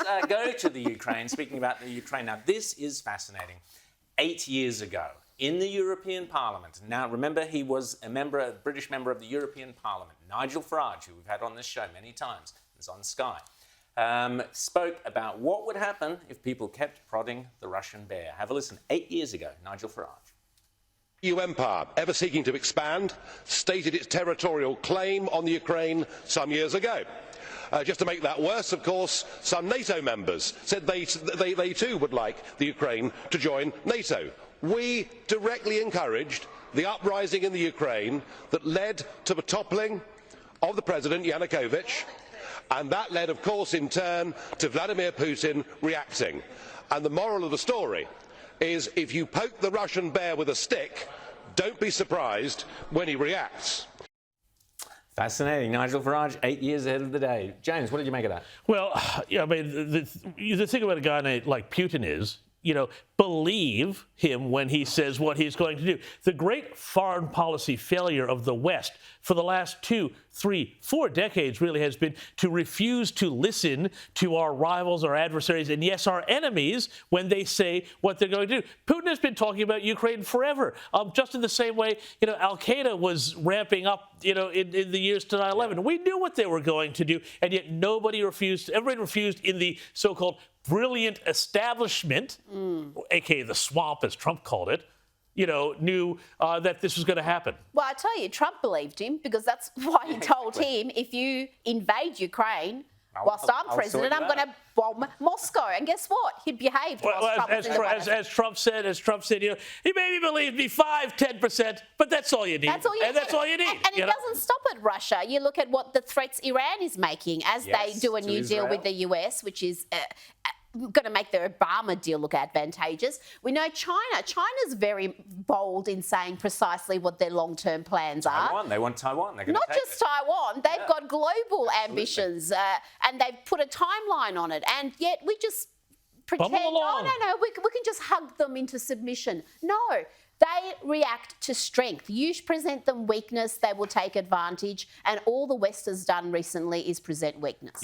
let's go to the Ukraine. Speaking about the Ukraine now, this is fascinating. 8 years ago, in the European Parliament, now remember he was a British member of the European Parliament, Nigel Farage, who we've had on this show many times, is on Sky, spoke about what would happen if people kept prodding the Russian bear. Have a listen. 8 years ago, Nigel Farage. EU empire, ever seeking to expand, stated its territorial claim on the Ukraine some years ago. Just to make that worse, of course, some NATO members said they too would like the Ukraine to join NATO. We directly encouraged the uprising in the Ukraine that led to the toppling of the President Yanukovych, and that led, of course, in turn to Vladimir Putin reacting. And the moral of the story is if you poke the Russian bear with a stick, don't be surprised when he reacts. Fascinating. Nigel Farage, 8 years ahead of the day. James, what did you make of that? Well, yeah, I mean, the thing about a guy like Putin is, believe him when he says what he's going to do. The great foreign policy failure of the West for the last 2, 3, 4 decades really has been to refuse to listen to our rivals, our adversaries, and yes, our enemies when they say what they're going to do. Putin has been talking about Ukraine forever, just in the same way, Al-Qaeda was ramping up, in the years to 9/11. We knew what they were going to do, and yet everybody refused in the so-called brilliant establishment, aka the swamp, as Trump called it, knew that this was going to happen. Well, I tell you, Trump believed him because that's why he told him, if you invade Ukraine whilst I'm president, I'm going to bomb Moscow. And guess what? He behaved as Trump said, he maybe believed me 5-10%, but that's all you need. That's all you need. And it doesn't stop at Russia. You look at what the threats Iran is making as they do a new deal with the US, which is going to make the Obama deal look advantageous. We know China's very bold in saying precisely what their long-term plans are. They want Taiwan. They're Not just Taiwan. They've got global ambitions, and they've put a timeline on it. And yet we just pretend, no, we can just hug them into submission. No. They react to strength. You present them weakness, they will take advantage. And all the West has done recently is present weakness.